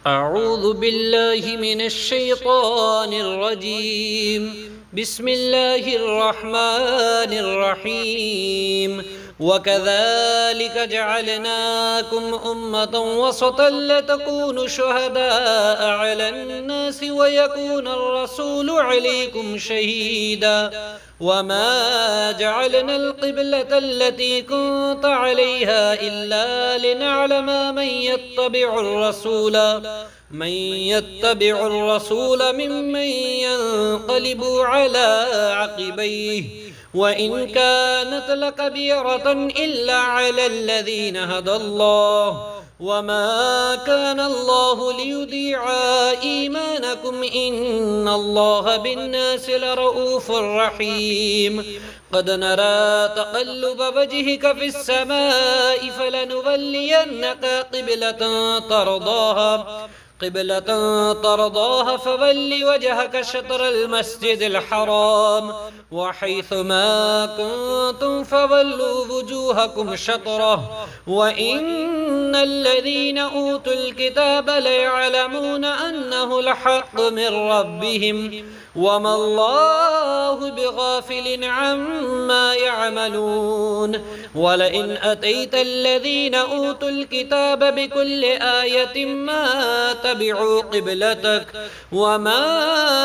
أعوذ بالله من الشيطان الرجيم. بسم الله الرحمن الرحيم. وكذلك جعلناكم أمة وسطا لتكونوا شهداء على الناس ويكون الرسول عليكم شهيدا وما جعلنا القبلة التي كنت عليها إلا لنعلم من يتبع الرسول ممن ينقلب على عقبيه وإن كانت لكبيرة إلا على الذين هدى الله وما كان الله ليضيع إيمانكم إن الله بالناس لرؤوف رحيم. قد نرى تقلب وجهك في السماء فلنولينك قبلة ترضاها فول وجهك شطر المسجد الحرام وحيث ما كنتم فولوا وجوهكم شطره وإن الذين أوتوا الكتاب ليعلمون أنه الحق من ربهم وما الله بغافل عما يعملون. ولئن أتيت الذين أوتوا الكتاب بكل آية ما تبعوا قبلتك وما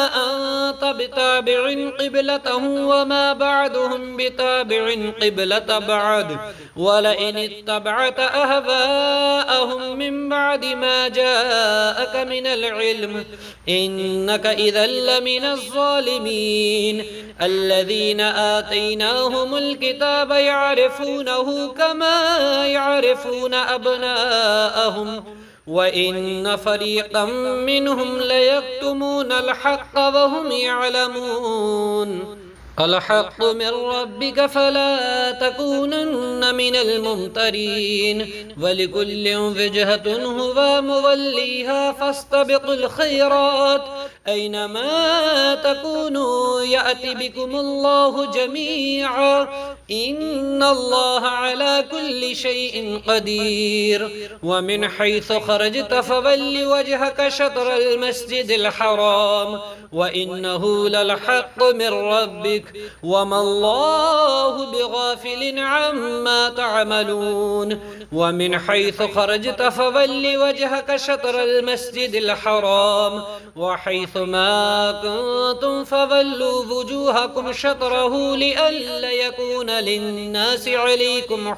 أنت بتابع قبلتهم وما بعدهم بتابع قبلة بعد ولئن اتبعت أهواءهم من بعد ما جاءك من العلم إنك إذا لمن الظالمين. الذين آتيناهم الكتاب يعرفونه كما يعرفون أبناءهم وإن فريقا منهم ليكتمون الحق وهم يعلمون. الحق من ربك فلا تكونن من الممترين ولكل وجهة هو موليها فاستبقوا الخيرات أينما تكونوا يأت بكم الله جميعا إن الله على كل شيء قدير. ومن حيث خرجت فول وجهك شطر المسجد الحرام وإنه للحق من ربك وما الله بغافل عما تعملون. ومن حيث خرجت فول وجهك شطر المسجد الحرام وحيث ما كنتم فولوا وجوهكم شطره لئلا يكون للناس عليكم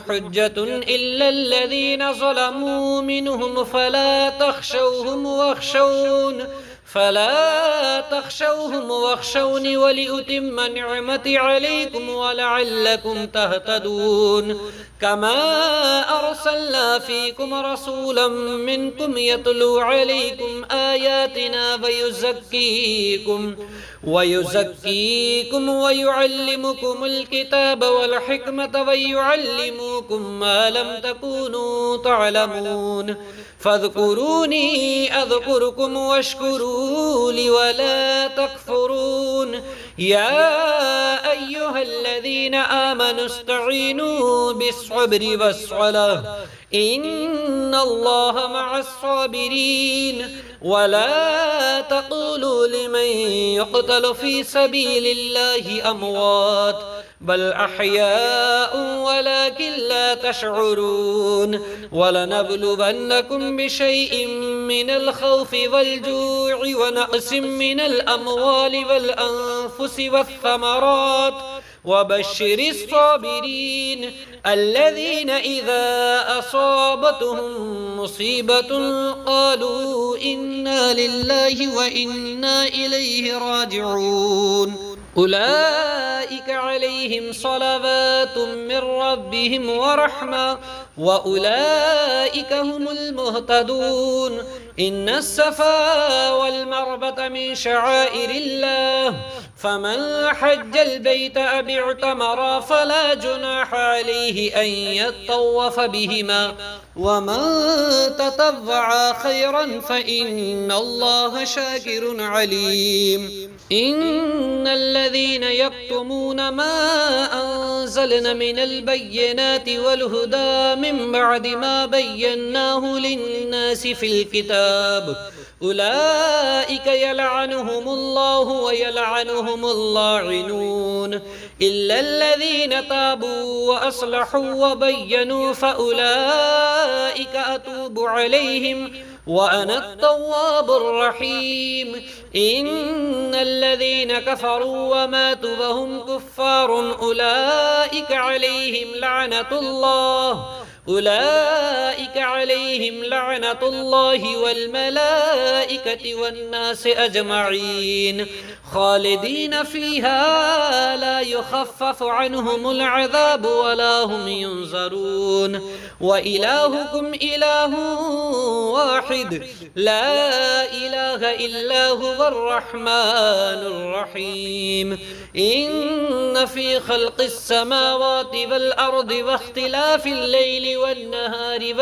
حجة إلا الذين ظلموا منهم فلا تخشوهم واخشوني ولأتم نعمتي عليكم ولعلكم تهتدون. كما أرسلنا فيكم رسولا منكم يتلو عليكم آياتنا ويزكيكم ويعلمكم الكتاب والحكمة ويعلمكم ما لم تكونوا تعلمون. فاذكروني أذكركم واشكروا لي ولا تكفرون. يا أيها الذين آمنوا استعينوا بالصبر والصلاة إن الله مع الصابرين. ولا تقولوا لمن يقتل في سبيل الله أموات بل أحياء ولكن لا تشعرون. ولنبلونكم بشيء من الخوف والجوع ونقص من الأموال والأنفس والثمرات وبشر الصابرين الذين إذا أصابتهم مصيبة قالوا إنا لله وإنا إليه راجعون. أولئك عليهم صلوات من ربهم ورحمة وأولئك هم المهتدون. إن الصفا والمروة من شعائر الله فمن حج البيت أو اعتمر فلا جناح عليه أن يطوف بهما ومن تطوع خيرا فإن الله شاكر عليم. إن الذين يكتمون ما أنزلنا من البينات والهدى من بعد ما بيناه للناس في الكتاب أولئك يلعنهم الله ويلعنهم اللاعنون إلا الذين تابوا وأصلحوا وبينوا فأولئك أتوب عليهم وأنا التواب الرحيم إن الذين كفروا وماتوا وهم كفار أولئك عليهم لعنة الله والملائكة والناس أجمعين خالدين فيها لا يخفف عنهم العذاب ولا هم ينظرون وإلهكم إله واحد لا إله إلا هو الرحمن الرحيم إن في خلق السماوات والأرض واختلاف الليل والنهار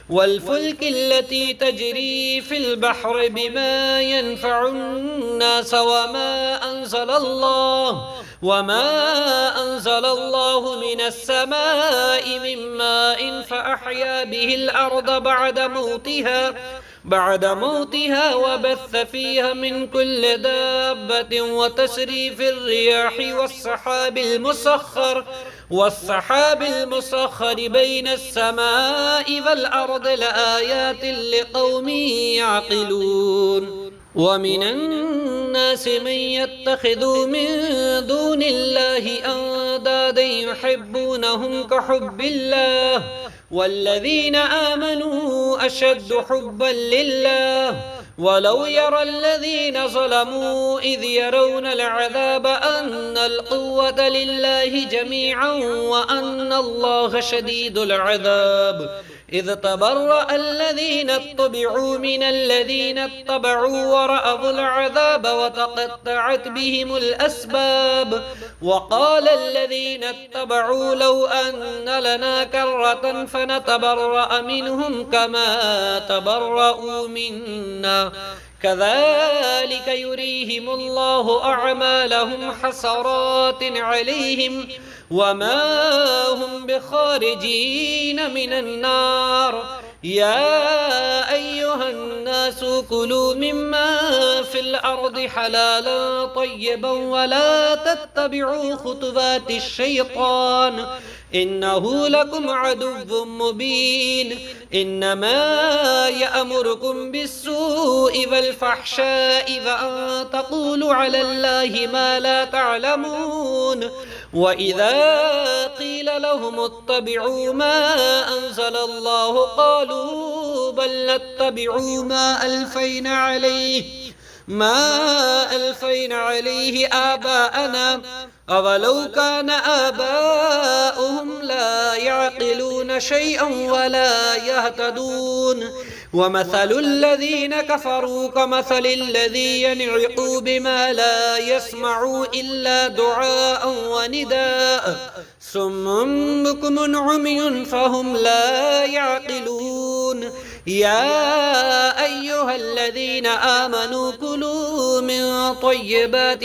والفلك التي تجري في البحر بما ينفع الناس وما أنزل الله من السماء من ماء فأحيا به الأرض بعد موتها وبث فيها من كل دابة وتسريف الرياح والسحاب المسخر بين السماء والأرض لآيات لقوم يعقلون ومن الناس من يتخذ من دون الله أندادا يحبونهم كحب الله والذين آمنوا أشد حبا لله ولو يرى الذين ظلموا إذ يرون العذاب أن القوة لله جميعا وأن الله شديد العذاب إذ تبرأ الذين اتبعوا من الذين اتبعوا ورأوا العذاب وتقطعت بهم الأسباب وقال الذين اتبعوا لو أن لنا كرة فنتبرأ منهم كما تبرأوا منا كذلك يريهم الله أعمالهم حسرات عليهم وما هم بخارجين من النار يا أيها الناس كلوا مما في الأرض حلالا طيبا ولا تتبعوا خطوات الشيطان إنه لكم عدو مبين إنما يأمركم بالسوء والفحشاء وأن تقولوا على الله ما لا تعلمون وإذا قيل لهم اتبعوا ما أنزل الله قالوا بل نتبع ما ألفين عليه آباءنا أولو كان آباؤهم لا يعقلون شيئا ولا يهتدون ومثل الذين كفروا كمثل الذي ينعق بما لا يسمع إلا دعاء ونداء صم بكم عمي فهم لا يعقلون يا أيها الذين آمنوا كلوا من طيبات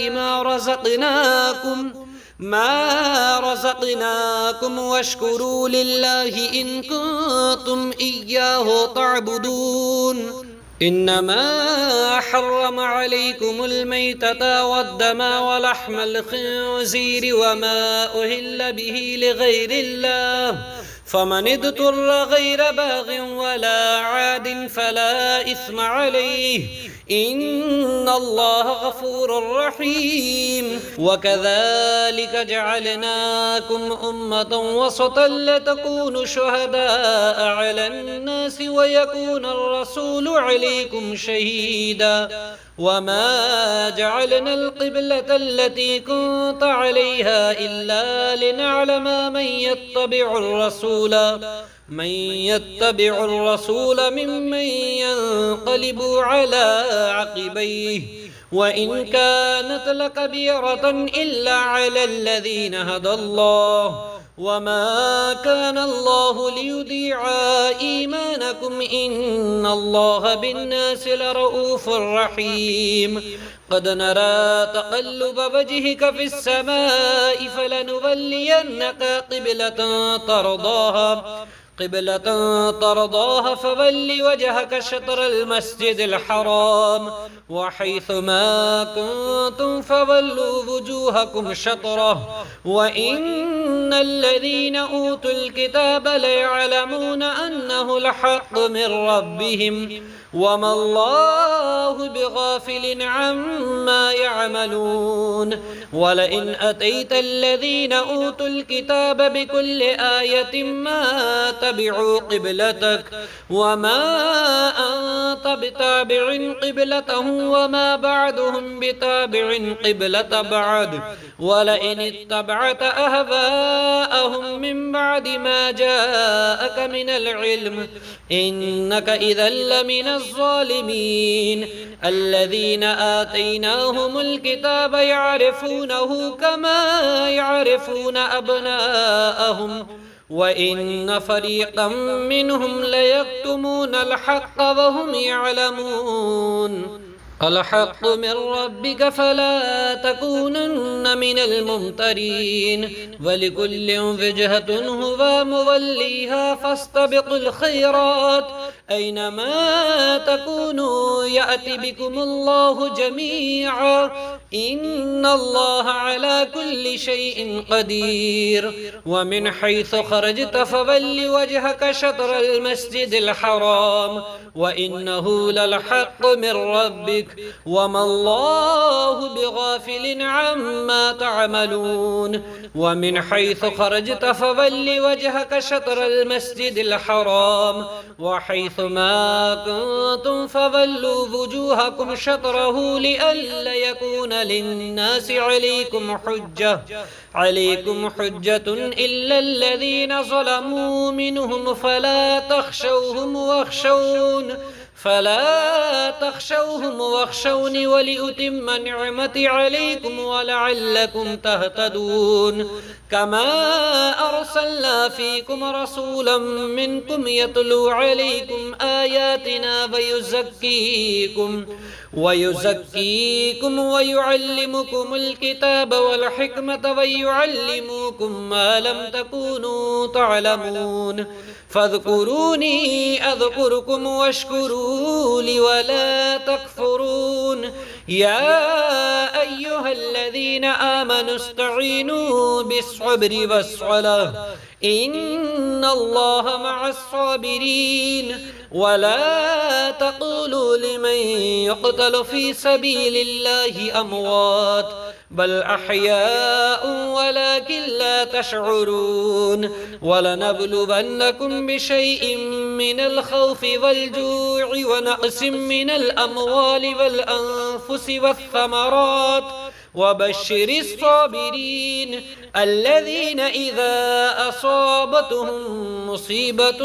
ما رزقناكم واشكروا لله إن كنتم إياه تعبدون إنما حرم عليكم الميتة والدم ولحم الخنزير وما أهل به لغير الله فمن اضطر غير باغ ولا عاد فلا إثم عليه إن الله غفور رحيم وكذلك جعلناكم أمة وسطا لتكونوا شهداء على الناس ويكون الرسول عليكم شهيدا وما جعلنا القبلة التي كنت عليها إلا لنعلم من يتبع الرسول ممن ينقلب على عقبيه وإن كانت لكبيرة إلا على الذين هدى الله وما كان الله ليضيع إيمانكم إيمانكم إن الله بالناس لرؤوف رحيم قد نرى تقلب وجهك في السماء فلنولينك قبلة ترضاها فول وجهك شطر المسجد الحرام وحيث ما كنتم فولوا وجوهكم شطره وإن الذين أوتوا الكتاب ليعلمون أنه الحق من ربهم وما الله بغافل عما يعملون ولئن أتيت الذين أوتوا الكتاب بكل آية ما تبعوا قبلتك وما أنت بتابع قبلتهم وما بعدهم بتابع قبلة بعد ولئن اتبعت أهواءهم من بعد ما جاءك من العلم إنك إذا لمن الظالمين الذين آتيناهم الكتاب يعرفونه كما يعرفون أبناءهم وإن فريقا منهم ليكتمون الحق وهم يعلمون الحق من ربك فلا تكونن من الممترين ولكل وجهة هو موليها فاستبقوا الخيرات أينما تكونوا يأتي بكم الله جميعا إن الله على كل شيء قدير ومن حيث خرجت فول وجهك شطر المسجد الحرام وإنه للحق من ربك وما الله بغافل عما تعملون ومن حيث خرجت فول وجهك شطر المسجد الحرام وحيث ما كنتم فولوا وجوهكم شطره لئلا يكون للناس عليكم حجة إلا الذين ظلموا منهم فلا تخشوهم واخشوني ولأتم نعمتي عليكم ولعلكم تهتدون كما أرسلنا فيكم رسولا منكم يتلو عليكم آياتنا ويزكيكم ويعلمكم الكتاب والحكمة ويعلمكم ما لم تكونوا تعلمون فاذكروني أذكركم واشكروا لي ولا تكفرون يا أيها الذين آمنوا استعينوا بالصبر والصلاة إن الله مع الصابرين ولا تقولوا لمن يقتل في سبيل الله أموات بل أحياء ولكن لا تشعرون ولنبلونكم بشيء من الخوف والجوع ونقص من الأموال والأنفس والثمرات وبشر الصابرين الذين إذا أصابتهم مصيبة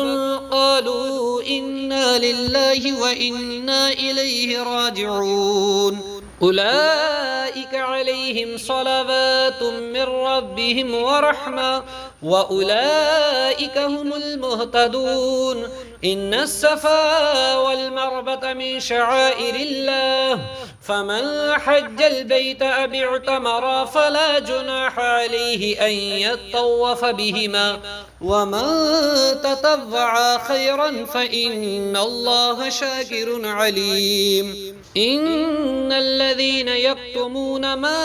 قالوا إنا لله وإنا إليه راجعون أولئك عليهم صلوات من ربهم ورحمة وأولئك هم المهتدون إن الصفا والمروة من شعائر الله فمن حج البيت أو اعتمر فلا جناح عليه أن يطوف بهما ومن تطوع خيرا فإن الله شاكر عليم إن الذين يكتمون ما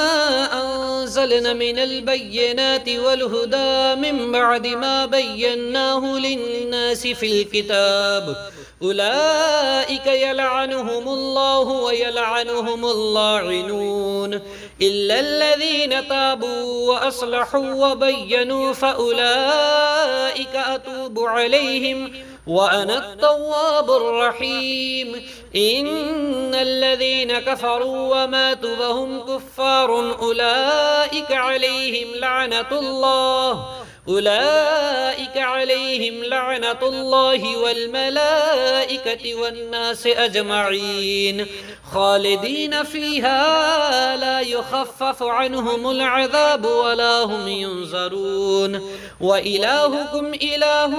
أنزلنا من البينات والهدى من بعد ما بيناه للناس في الكتاب أولئك يلعنهم الله ويلعنهم اللاعنون إلا الذين تابوا وأصلحوا وبينوا فأولئك أتوب عليهم وأنا التواب الرحيم إن الذين كفروا وماتوا وهم كفار أولئك عليهم لعنة الله أولئك عليهم لعنة الله والملائكة والناس أجمعين خالدين فيها لا يخفف عنهم العذاب ولا هم ينظرون وإلهكم إله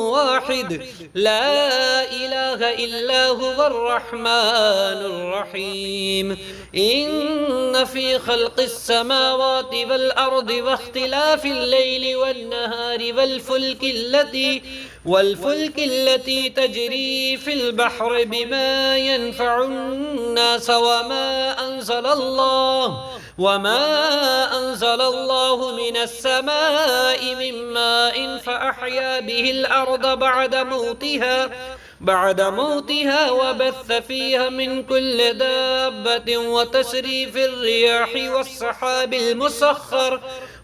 واحد لا إله إلا هو الرحمن الرحيم إن في خلق السماوات والأرض واختلاف الليل والنهار والفلك التي تجري في البحر بما ينفع الناس وما أنزل الله من السماء من ماء فأحيا به الأرض بعد موتها وبث فيها من كل دابة وتسريف الرياح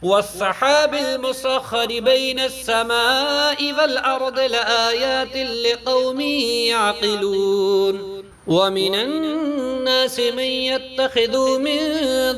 والسحاب المسخر بين السماء والأرض لآيات لقوم يعقلون ومن الناس من يتخذ من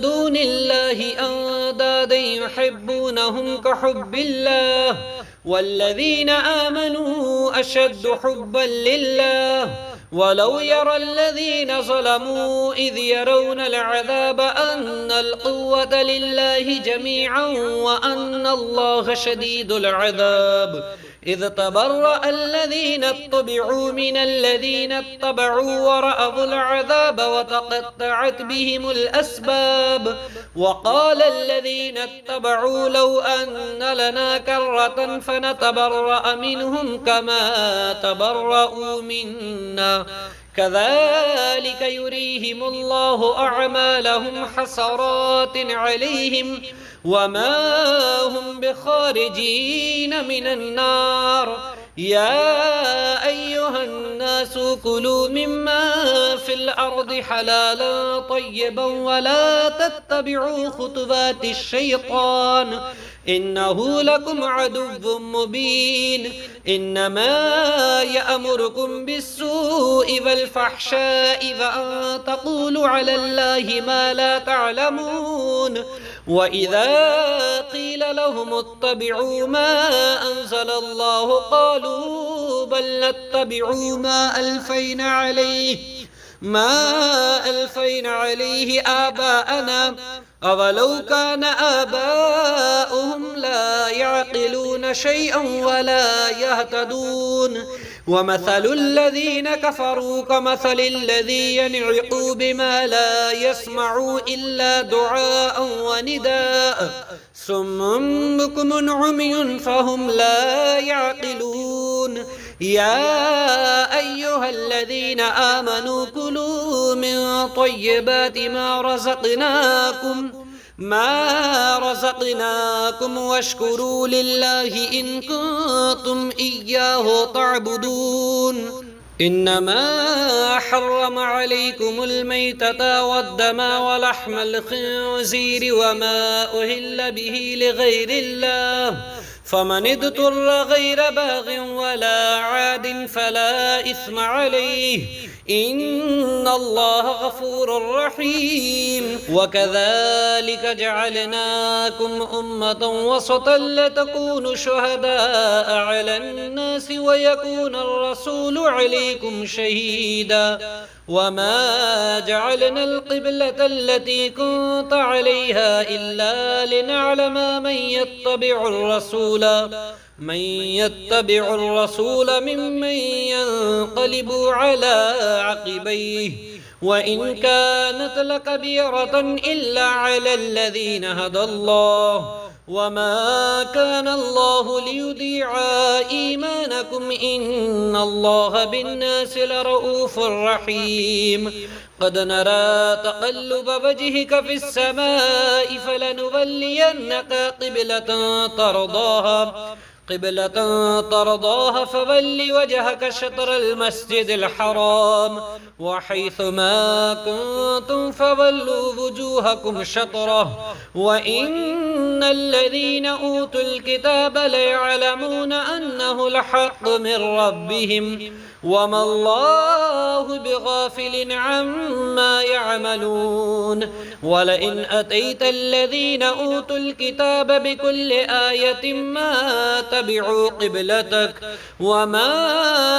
دون الله أندادا يحبونهم كحب الله والذين آمنوا أشد حبا لله ولو يرى الذين ظلموا إذ يرون العذاب أن القوة لله جميعا وأن الله شديد العذاب إذ تبرأ الذين اتبعوا من الذين اتبعوا ورأوا العذاب وتقطعت بهم الأسباب وقال الذين اتبعوا لو أن لنا كرة فنتبرأ منهم كما تبرأوا منا كذلك يريهم الله أعمالهم حسرات عليهم وما هم بخارجين من النار يا أيها الناس كلوا مما في الأرض حلالا طيبا ولا تتبعوا خطوات الشيطان إنه لكم عدو مبين إنما يأمركم بالسوء والفحشاء وأن تقولوا على الله ما لا تعلمون وإذا قيل لهم اتبعوا ما أنزل الله قالوا بل نتبع ما ألفين عليه آباءنا أولو كان آباؤهم لا يعقلون شيئا ولا يهتدون ومثل الذين كفروا كمثل الذي ينعق بما لا يسمع إلا دعاء ونداء صم بكم عمي فهم لا يعقلون يا أيها الذين آمنوا كلوا من طيبات ما رزقناكم واشكروا لله إن كنتم إياه تعبدون إنما حرم عليكم الميتة والدم ولحم الخنزير وما أهل به لغير الله فمن اضطر غير باغ ولا عاد فلا إثم عليه إن الله غفور رحيم وكذلك جعلناكم أمة وسطا لتكونوا شهداء على الناس ويكون الرسول عليكم شهيدا وما جعلنا القبلة التي كنت عليها إلا لنعلم من يتبع الرسول ممن ينقلب على عقبيه وإن كانت لكبيرة إلا على الذين هدى الله وما كان الله ليضيع إيمانكم إن الله بالناس لرؤوف رحيم قد نرى تقلب وجهك في السماء فلنولينك قبلة ترضاها فول وجهك شطر المسجد الحرام وحيث ما كنتم فولوا وجوهكم شطره وإن الذين أوتوا الكتاب ليعلمون أنه الحق من ربهم وما الله بغافل عما يعملون ولئن أتيت الذين أوتوا الكتاب بكل آية ما تبعوا قبلتك وما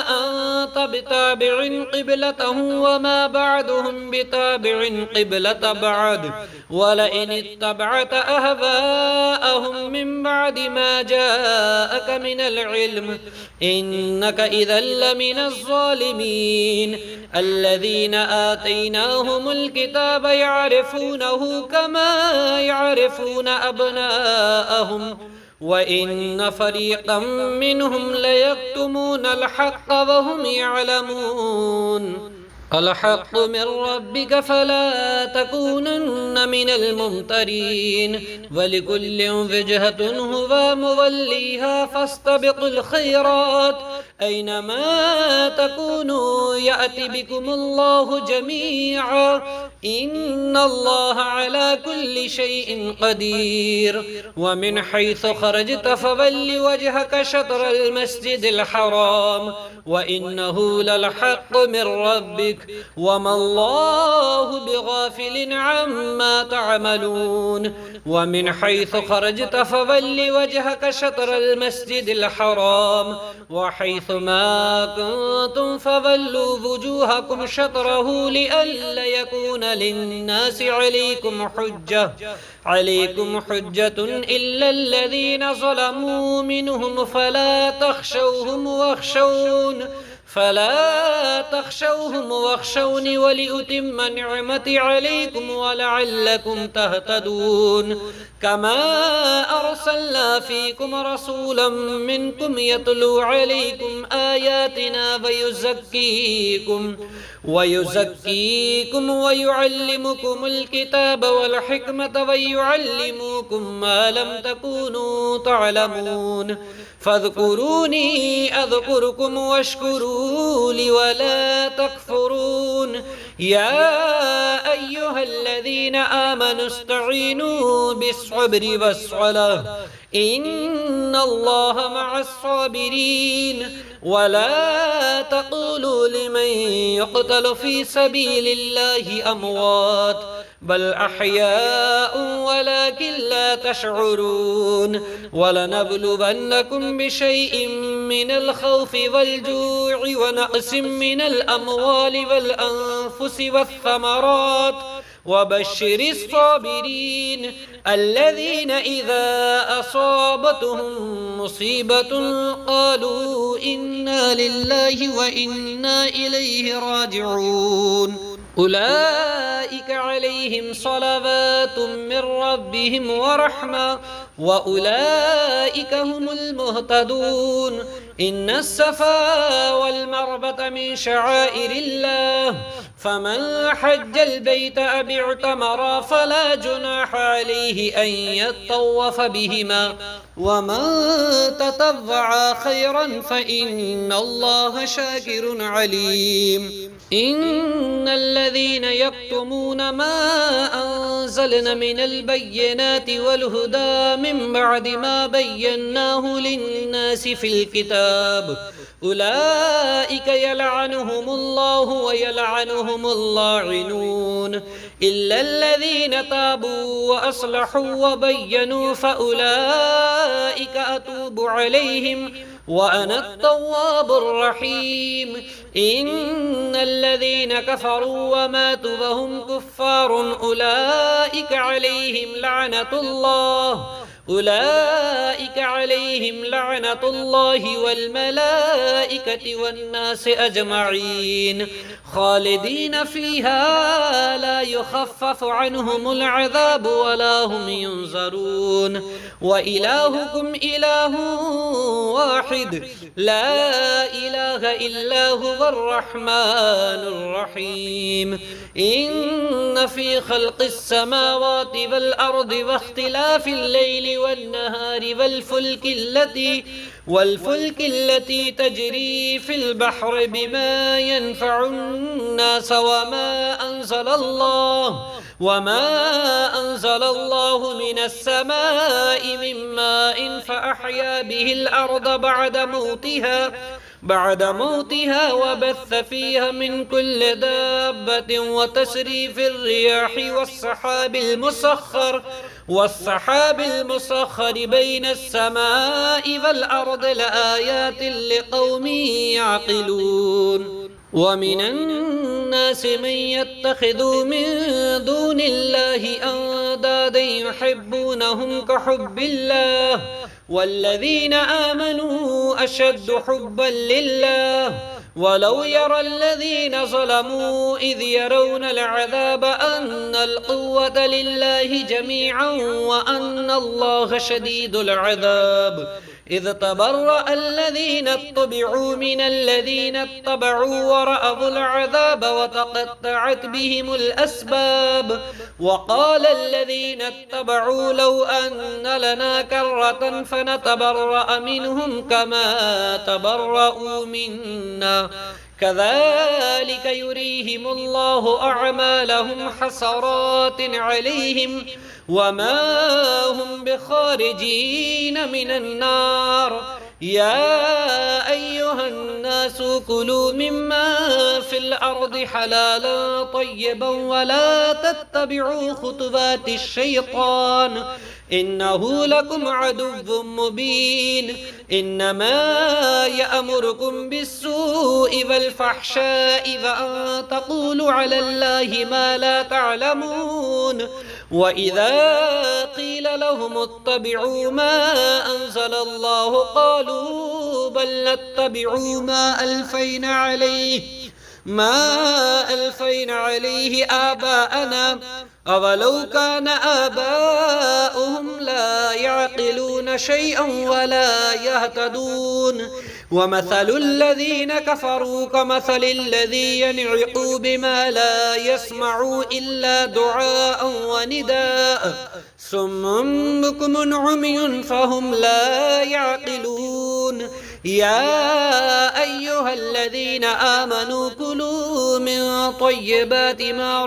أنت بتابع قبلتهم وما بعدهم بتابع قبلة بعد ولئن اتبعت أهواءهم من بعد ما جاءك من العلم إنك إذا لمن الظالمين الذين آتيناهم الكتاب يعرفونه كما يعرفون أبناءهم وإن فريقا منهم ليكتمون الحق وهم يعلمون الحق من ربك فلا تكونن من الممترين ولكل وجهة هو موليها فاستبقوا الخيرات أينما تكونوا يأتي بكم الله جميعا إن الله على كل شيء قدير ومن حيث خرجت فول وجهك شطر المسجد الحرام وإنه للحق من ربك وما الله بغافل عما تعملون ومن حيث خرجت فول وجهك شطر المسجد الحرام وحيث ما كنتم فولوا وجوهكم شطره لئلا يكون للناس عليكم حجة إلا الذين ظلموا منهم فلا تخشوهم واخشوني ولأتم نعمتي عليكم ولعلكم تهتدون كما أرسلنا فيكم رسولا منكم يتلو عليكم آياتنا ويزكيكم ويعلمكم الكتاب والحكمة ويعلمكم ما لم تكونوا تعلمون فاذكروني أذكركم واشكروا لي ولا تكفرون يا أيها الذين آمنوا استعينوا بالصبر والصلاة إن الله مع الصابرين ولا تقولوا لمن يقتل في سبيل الله أموات بل أحياء ولكن لا تشعرون ولنبلونكم بشيء من الخوف والجوع ونقص من الأموال والأنفس والثمرات وبشر الصابرين الذين إذا أصابتهم مصيبة قالوا إنا لله وإنا إليه راجعون أولئك عليهم صلوات من ربهم ورحمة وأولئك هم المهتدون إن الصفا والمروة من شعائر الله فمن حج البيت أو اعتمر فلا جناح عليه أن يطوف بهما ومن تطوع خيرا فإن الله شاكر عليم إن الذين يكتمون ما أنزلنا من البينات والهدى من بعد ما بيناه للناس في الكتاب أولئك يلعنهم الله ويلعنهم اللاعنون إلا الذين تابوا وأصلحوا وبينوا فأولئك أتوب عليهم وأنا التواب الرحيم إن الذين كفروا وماتوا وهم كفار أولئك عليهم لعنة الله والملائكة والناس أجمعين خالدين فيها لا يخفف عنهم العذاب ولا هم ينظرون وإلهكم إله واحد لا إله إلا هو الرحمن الرحيم إن في خلق السماوات والأرض واختلاف الليل والنهار والفلك التي تجري في البحر بما ينفع الناس وما أنزل الله من السماء من ماء فأحيا به الأرض بعد موتها وبث فيها من كل دابة وتصريف الرياح والسحاب المسخر بين السماء والأرض لآيات لقوم يعقلون ومن الناس من يتخذ من دون الله أندادا يحبونهم كحب الله والذين آمنوا أشد حبا لله ولو يرى الذين ظلموا إذ يرون العذاب أن القوة لله جميعا وأن الله شديد العذاب إذ تبرأ الذين اتبعوا من الذين اتبعوا ورأوا العذاب وتقطعت بهم الأسباب وقال الذين اتبعوا لو أن لنا كرة فنتبرأ منهم كما تبرأوا منا كذلك يريهم الله أعمالهم حسرات عليهم وما هم بخارجين من النار يا أيها الناس كلوا مما في الأرض حلالا طيبا ولا تتبعوا خطوات الشيطان إنه لكم عدو مبين إنما يأمركم بالسوء والفحشاء وأن تقولوا على الله ما لا تعلمون وإذا قيل لهم اتبعوا ما أنزل الله قالوا بل نتبع ما ألفين عليه آباءنا أولو كان آباؤهم لا يعقلون شيئا ولا يهتدون ومثل الذين كفروا كمثل الذي ينعق بما لا يسمع إلا دعاء ونداء صم بكم عمي فهم لا يعقلون يا أيها الذين آمنوا كلوا من طيبات ما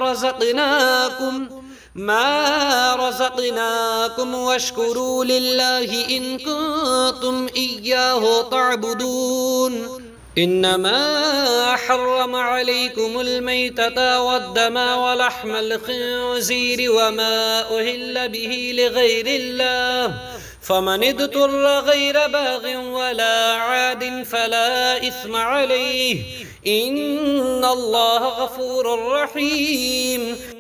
رزقناكم واشكروا لله إن كنتم إياه تعبدون إنما حرم عليكم الميتة والدم ولحم الخنزير وما أهل به لغير الله فمن اضطر غير باغ ولا عاد فلا إثم عليه إن الله غفور رحيم